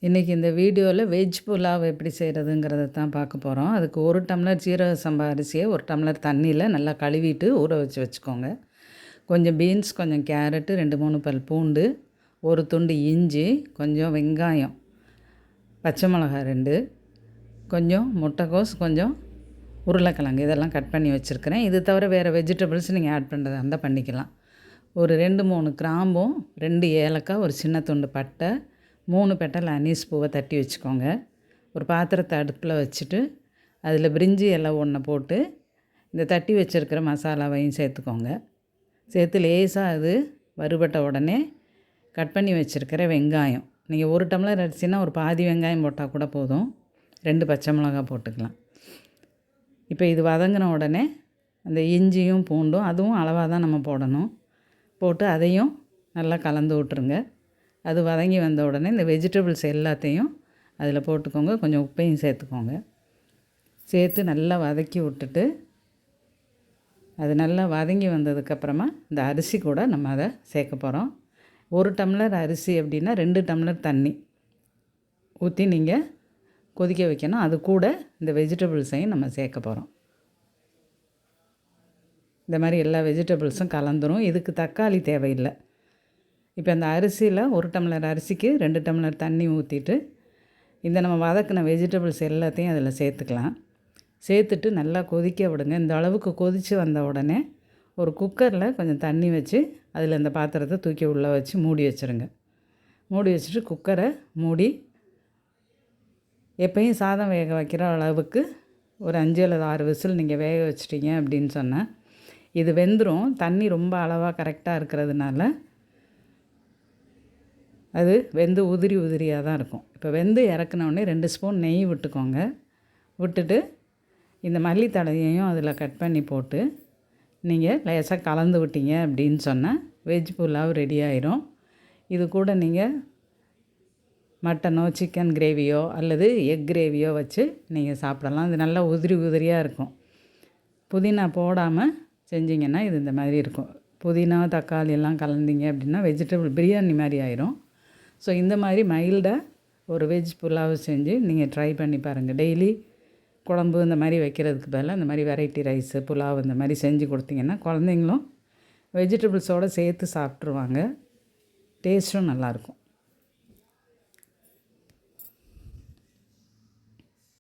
இன்றைக்கி இந்த வீடியோவில் வெஜ் புலாவ் எப்படி செய்கிறதுங்கிறத தான் பார்க்க போகிறோம். அதுக்கு 1 டம்ளர் ஜீரக சம்பா அரிசியை 1 டம்ளர் தண்ணியில் நல்லா கழுவிட்டு ஊற வச்சுக்கோங்க. கொஞ்சம் பீன்ஸ், கொஞ்சம் கேரட்டு, 2, 3 பல் பூண்டு, ஒரு துண்டு இஞ்சி, கொஞ்சம் வெங்காயம், பச்சை மிளகாய் 2, கொஞ்சம் முட்டைக்கோஸ், கொஞ்சம் உருளைக்கிழங்கு இதெல்லாம் கட் பண்ணி வச்சுருக்கிறேன். இது தவிர வேறு வெஜிடபிள்ஸ் நீங்கள் ஆட் பண்ணுறதா இருந்தால் பண்ணிக்கலாம். ஒரு 2, 3 கிராம்பும், 2 ஏலக்காய், ஒரு சின்ன துண்டு பட்டை, 3 பெட்டல் அனீஸ் பூவை தட்டி வச்சுக்கோங்க. ஒரு பாத்திரத்தை அடுப்பில் வச்சுட்டு அதில் பிரிஞ்சி இலை ஒன்றை போட்டு இந்த தட்டி வச்சுருக்கிற மசாலாவையும் சேர்த்துக்கோங்க. சேர்த்து லேசாக அது வறுபட்ட உடனே கட் பண்ணி வச்சுருக்கிற வெங்காயம், நீங்கள் 1 டம்ளர் அரிசினா ஒரு பாதி வெங்காயம் போட்டால் கூட போதும். 2 பச்சை மிளகாய் போட்டுக்கலாம். இப்போ இது வதங்கின உடனே அந்த இஞ்சியும் பூண்டும் அதுவும் அளவாக தான் நம்ம போடணும். போட்டு அதையும் நல்லா கலந்து விட்ருங்க. அது வதங்கி வந்த உடனே இந்த வெஜிடபிள்ஸ் எல்லாத்தையும் அதில் போட்டுக்கோங்க. கொஞ்சம் உப்பையும் சேர்த்துக்கோங்க. சேர்த்து நல்லா வதக்கி விட்டுட்டு அது நல்லா வதங்கி வந்ததுக்கப்புறமா இந்த அரிசி கூட நம்ம அதை சேர்க்க போகிறோம். 1 டம்ளர் அரிசி அப்படின்னா 2 டம்ளர் தண்ணி ஊற்றி நீங்கள் கொதிக்க வைக்கணும். அது கூட இந்த வெஜிடபிள்ஸையும் நம்ம சேர்க்க போகிறோம். இந்த மாதிரி எல்லா வெஜிடபிள்ஸும் கலந்துரும். இதுக்கு தக்காளி தேவையில்லை. இப்போ அந்த அரிசியில் 1 டம்ளர் அரிசிக்கு 2 டம்ளர் தண்ணி ஊற்றிட்டு இந்த நம்ம வதக்கின வெஜிடபிள்ஸ் எல்லாத்தையும் அதில் சேர்த்துக்கலாம். சேர்த்துட்டு நல்லா கொதிக்க விடுங்க. இந்த அளவுக்கு கொதித்து வந்த உடனே ஒரு குக்கரில் கொஞ்சம் தண்ணி வச்சு அதில் இந்த பாத்திரத்தை தூக்கி உள்ளே வச்சு மூடி வச்சுருங்க. மூடி வச்சுட்டு குக்கரை மூடி எப்பயும் சாதம் வேக வைக்கிற அளவுக்கு ஒரு 5 அல்லது 6 விசில் நீங்கள் வேக வச்சிட்டிங்க அப்படின்னு சொன்னால் இது வெந்துடும். தண்ணி ரொம்ப அளவாக கரெக்டாக இருக்கிறதுனால அது வெந்து உதிரியாக தான் இருக்கும். இப்போ வெந்து இறக்குனோடனே 2 ஸ்பூன் நெய் விட்டுக்கோங்க. விட்டுட்டு இந்த மல்லித்தழையையும் அதில் கட் பண்ணி போட்டு நீங்கள் லேசாக கலந்து விட்டீங்க அப்படின்னு சொன்னால் வெஜ் புலாவ் ரெடி ஆயிரும். இது கூட நீங்கள் மட்டனோ சிக்கன் கிரேவியோ அல்லது எக் கிரேவியோ வச்சு நீங்கள் சாப்பிடலாம். இது நல்லா உதிரியாக இருக்கும். புதினா போடாமல் செஞ்சிங்கன்னா இது இந்த மாதிரி இருக்கும். புதினா தக்காளி எல்லாம் கலந்தீங்க அப்படின்னா வெஜிடபிள் பிரியாணி மாதிரி ஆயிரும். ஸோ இந்த மாதிரி மைல்டாக ஒரு வெஜ் புலாவ் செஞ்சு நீங்கள் ட்ரை பண்ணி பாருங்கள். டெய்லி குழம்பு இந்த மாதிரி வைக்கிறதுக்கு பதிலாக இந்த மாதிரி வெரைட்டி ரைஸு புலாவ் இந்த மாதிரி செஞ்சு கொடுத்தீங்கன்னா குழந்தைங்களும் வெஜிடபிள்ஸோடு சேர்த்து சாப்பிட்ருவாங்க. டேஸ்ட்டும் நல்லாயிருக்கும்.